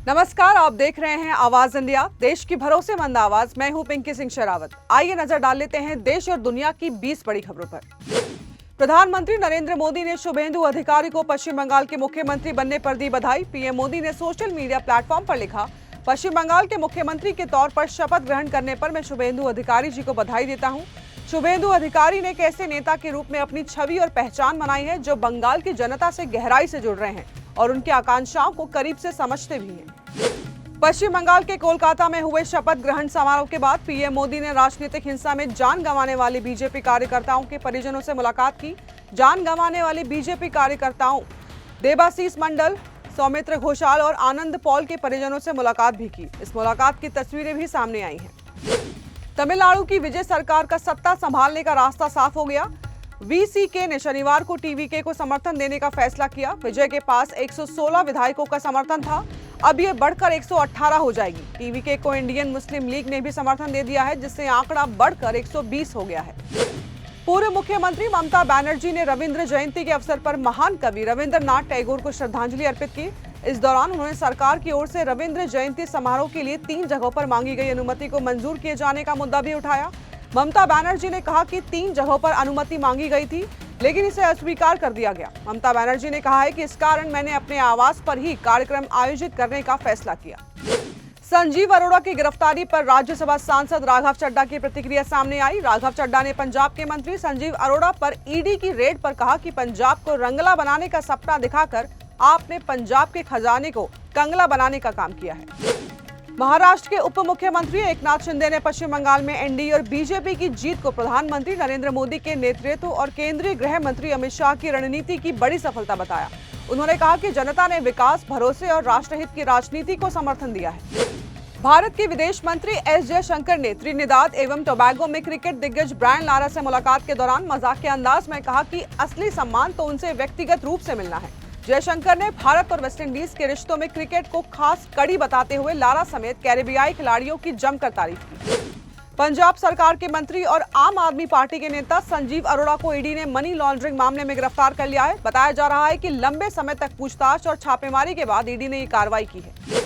नमस्कार, आप देख रहे हैं आवाज इंडिया, देश की भरोसेमंद आवाज। मैं हूं पिंकी सिंह शेरावत। आइए नजर डाल लेते हैं देश और दुनिया की 20 बड़ी खबरों पर। प्रधानमंत्री नरेंद्र मोदी ने शुभेंदु अधिकारी को पश्चिम बंगाल के मुख्यमंत्री बनने पर दी बधाई। पीएम मोदी ने सोशल मीडिया प्लेटफॉर्म पर लिखा, पश्चिम बंगाल के मुख्यमंत्री के तौर पर शपथ ग्रहण करने पर मैं शुभेंदु अधिकारी जी को बधाई देता हूं। शुभेंदु अधिकारी ने एक ऐसे नेता के रूप में अपनी छवि और पहचान बनाई है जो बंगाल की जनता से गहराई से जुड़ रहे हैं और उनकी आकांक्षाओं को करीब से समझते भी हैं। पश्चिम बंगाल के कोलकाता में हुए शपथ ग्रहण समारोह के बाद पीएम मोदी ने राजनीतिक हिंसा में जान गंवाने वाले बीजेपी कार्यकर्ताओं के परिजनों से मुलाकात की। जान गंवाने वाले बीजेपी कार्यकर्ताओं देबाशीष मंडल, सौमित्र घोषाल और आनंद पॉल के परिजनों से मुलाकात भी की। इस मुलाकात की तस्वीरें भी सामने आई हैं। तमिलनाडु की विजय सरकार का सत्ता संभालने का रास्ता साफ हो गया। वीसीके ने शनिवार को टीवीके को समर्थन देने का फैसला किया। विजय के पास 116 विधायकों का समर्थन था, अब यह बढ़कर 118 हो जाएगी। टीवीके को इंडियन मुस्लिम लीग ने भी समर्थन दे दिया है, जिससे आंकड़ा बढ़कर 120 हो गया है। पूर्व मुख्यमंत्री ममता बनर्जी ने रविंद्र जयंती के अवसर पर महान कवि रविंद्रनाथ टैगोर को श्रद्धांजलि अर्पित की। इस दौरान उन्होंने सरकार की ओर से रविंद्र जयंती समारोह के लिए 3 जगहों पर मांगी गई अनुमति को मंजूर किए जाने का मुद्दा भी उठाया। ममता बनर्जी ने कहा कि 3 जगहों पर अनुमति मांगी गई थी, लेकिन इसे अस्वीकार कर दिया गया। ममता बनर्जी ने कहा है कि इस कारण मैंने अपने आवास पर ही कार्यक्रम आयोजित करने का फैसला किया। संजीव अरोड़ा की गिरफ्तारी पर राज्यसभा सांसद राघव चड्ढा की प्रतिक्रिया सामने आई। राघव चड्ढा ने पंजाब के मंत्री संजीव अरोड़ा पर ईडी की रेड पर कहा कि पंजाब को रंगला बनाने का सपना दिखाकर आपने पंजाब के खजाने को कंगला बनाने का काम किया है। महाराष्ट्र के उप मुख्यमंत्री एकनाथ शिंदे ने पश्चिम बंगाल में एनडीए और बीजेपी की जीत को प्रधानमंत्री नरेंद्र मोदी के नेतृत्व और केंद्रीय गृह मंत्री अमित शाह की रणनीति की बड़ी सफलता बताया। उन्होंने कहा कि जनता ने विकास, भरोसे और राष्ट्रहित की राजनीति को समर्थन दिया है। भारत के विदेश मंत्री एस जयशंकर ने त्रिनिदाद एवं टोबैगो में क्रिकेट दिग्गज ब्रायन लारा से मुलाकात के दौरान मजाक के अंदाज में कहा कि असली सम्मान तो उनसे व्यक्तिगत रूप से मिलना है। जयशंकर ने भारत और वेस्टइंडीज के रिश्तों में क्रिकेट को खास कड़ी बताते हुए लारा समेत कैरेबियाई खिलाड़ियों की जमकर तारीफ की। पंजाब सरकार के मंत्री और आम आदमी पार्टी के नेता संजीव अरोड़ा को ईडी ने मनी लॉन्ड्रिंग मामले में गिरफ्तार कर लिया है। बताया जा रहा है कि लंबे समय तक पूछताछ और छापेमारी के बाद ईडी ने ये कार्रवाई की है।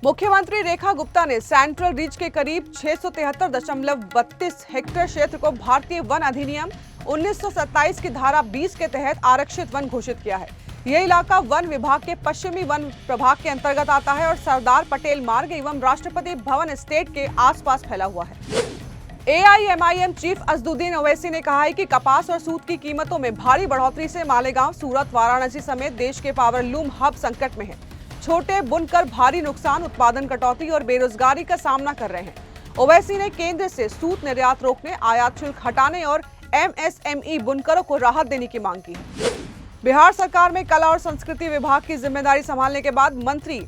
मुख्यमंत्री रेखा गुप्ता ने सेंट्रल रीच के करीब 673.32 हेक्टेयर क्षेत्र को भारतीय वन अधिनियम 1927 की धारा 20 के तहत आरक्षित वन घोषित किया है। यह इलाका वन विभाग के पश्चिमी वन प्रभाग के अंतर्गत आता है और सरदार पटेल मार्ग एवं राष्ट्रपति भवन एस्टेट के आसपास फैला हुआ है। एआईएमआईएम चीफ असदुद्दीन ओवैसी ने कहा है कि कपास और सूत की कीमतों में भारी बढ़ोतरी से मालेगांव, सूरत, वाराणसी समेत देश के पावरलूम हब संकट में है। छोटे बुनकर भारी नुकसान, उत्पादन कटौती और बेरोजगारी का सामना कर रहे हैं। ओवैसी ने केंद्र से सूत निर्यात रोकने, आयात शुल्क हटाने और एमएसएमई बुनकरों को राहत देने की मांग की है। बिहार सरकार में कला और संस्कृति विभाग की जिम्मेदारी संभालने के बाद मंत्री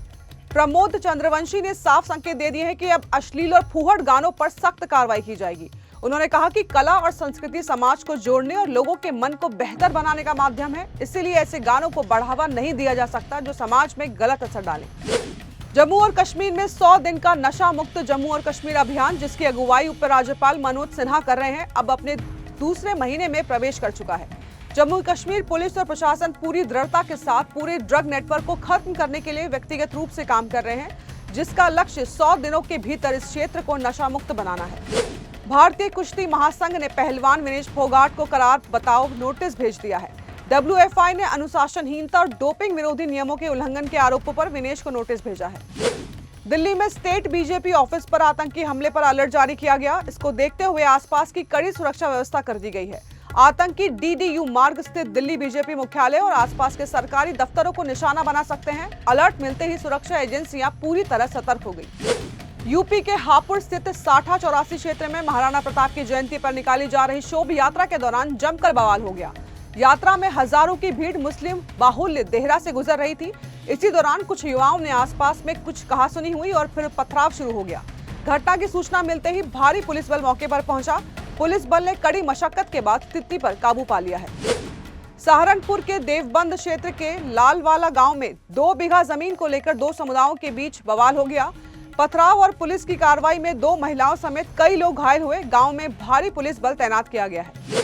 प्रमोद चंद्रवंशी ने साफ संकेत दे दिए हैं कि अब अश्लील और फूहड़ गानों पर सख्त कार्रवाई की जाएगी। उन्होंने कहा कि कला और संस्कृति समाज को जोड़ने और लोगों के मन को बेहतर बनाने का माध्यम है, इसीलिए ऐसे गानों को बढ़ावा नहीं दिया जा सकता जो समाज में गलत असर डालें। जम्मू और कश्मीर में 100 दिन का नशा मुक्त जम्मू और कश्मीर अभियान, जिसकी अगुवाई उपराज्यपाल मनोज सिन्हा कर रहे हैं, अब अपने दूसरे महीने में प्रवेश कर चुका है। जम्मू कश्मीर पुलिस और प्रशासन पूरी दृढ़ता के साथ पूरे ड्रग नेटवर्क को खत्म करने के लिए व्यक्तिगत रूप से काम कर रहे हैं, जिसका लक्ष्य 100 दिनों के भीतर इस क्षेत्र को नशा मुक्त बनाना है। भारतीय कुश्ती महासंघ ने पहलवान विनेश फोगाट को करार बताओ नोटिस भेज दिया है। डब्ल्यूएफआई ने अनुशासनहीनता और डोपिंग विरोधी नियमों के उल्लंघन के आरोपों पर विनेश को नोटिस भेजा है। दिल्ली में स्टेट बीजेपी ऑफिस पर आतंकी हमले पर अलर्ट जारी किया गया। इसको देखते हुए आसपास की कड़ी सुरक्षा व्यवस्था कर दी गई है। आतंकी डीडीयू मार्ग स्थित दिल्ली बीजेपी मुख्यालय और आसपास के सरकारी दफ्तरों को निशाना बना सकते हैं। अलर्ट मिलते ही सुरक्षा एजेंसियां पूरी तरह सतर्क हो गई। यूपी के हापुड़ स्थित साठा चौरासी क्षेत्र में महाराणा प्रताप की जयंती पर निकाली जा रही शोभा यात्रा के दौरान जमकर बवाल हो गया। यात्रा में हजारों की भीड़ मुस्लिम बाहुल्य देहरा से गुजर रही थी। इसी दौरान कुछ युवाओं ने आसपास में कुछ कहासुनी हुई और फिर पथराव शुरू हो गया। घटना की सूचना मिलते ही भारी पुलिस बल मौके पर पहुंचा। पुलिस बल ने कड़ी मशक्कत के बाद स्थिति पर काबू पा लिया है। सहारनपुर के देवबंद क्षेत्र के लालवाला गांव में 2 बीघा जमीन को लेकर 2 समुदायों के बीच बवाल हो गया। पथराव और पुलिस की कार्रवाई में 2 महिलाओं समेत कई लोग घायल हुए। गांव में भारी पुलिस बल तैनात किया गया है।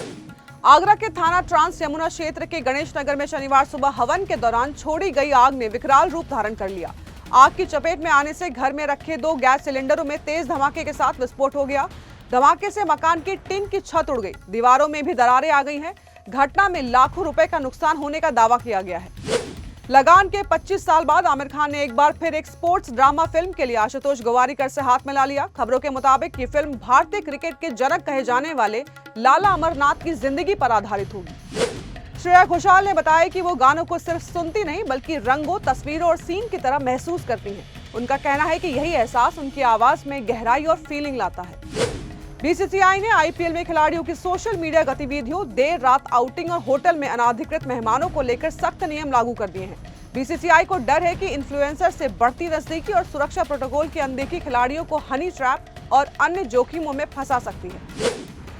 आगरा के थाना ट्रांस यमुना क्षेत्र के गणेश नगर में शनिवार सुबह हवन के दौरान छोड़ी गई आग ने विकराल रूप धारण कर लिया। आग की चपेट में आने से घर में रखे 2 गैस सिलेंडरों में तेज धमाके के साथ विस्फोट हो गया। धमाके से मकान की टिन की छत उड़ गई, दीवारों में भी दरारें आ गई हैं। घटना में लाखों रुपए का नुकसान होने का दावा किया गया है। लगान के 25 साल बाद आमिर खान ने एक बार फिर एक स्पोर्ट्स ड्रामा फिल्म के लिए आशुतोष गोवारिकर से हाथ मिला लिया। खबरों के मुताबिक ये फिल्म भारतीय क्रिकेट के जनक कहे जाने वाले लाला अमरनाथ की जिंदगी पर आधारित होगी। श्रेया घोषाल ने बताया कि वो गानों को सिर्फ सुनती नहीं बल्कि रंगों, तस्वीरों और सीन की तरह महसूस करती हैं। उनका कहना है कि यही एहसास उनकी आवाज में गहराई और फीलिंग लाता है। बीसीसीआई ने आईपीएल में खिलाड़ियों की सोशल मीडिया गतिविधियों, देर रात आउटिंग और होटल में अनाधिकृत मेहमानों को लेकर सख्त नियम लागू कर दिए हैं। बीसीसीआई को डर है कि इन्फ्लुएंसर से बढ़ती नजदीकी और सुरक्षा प्रोटोकॉल की अनदेखी खिलाड़ियों को हनी ट्रैप और अन्य जोखिमों में फंसा सकती है।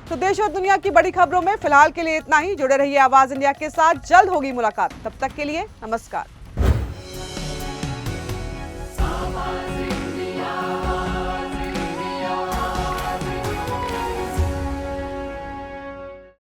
तो देश और दुनिया की बड़ी खबरों में फिलहाल के लिए इतना ही। जुड़े रहिए आवाज इंडिया के साथ, जल्द होगी मुलाकात। तब तक के लिए नमस्कार।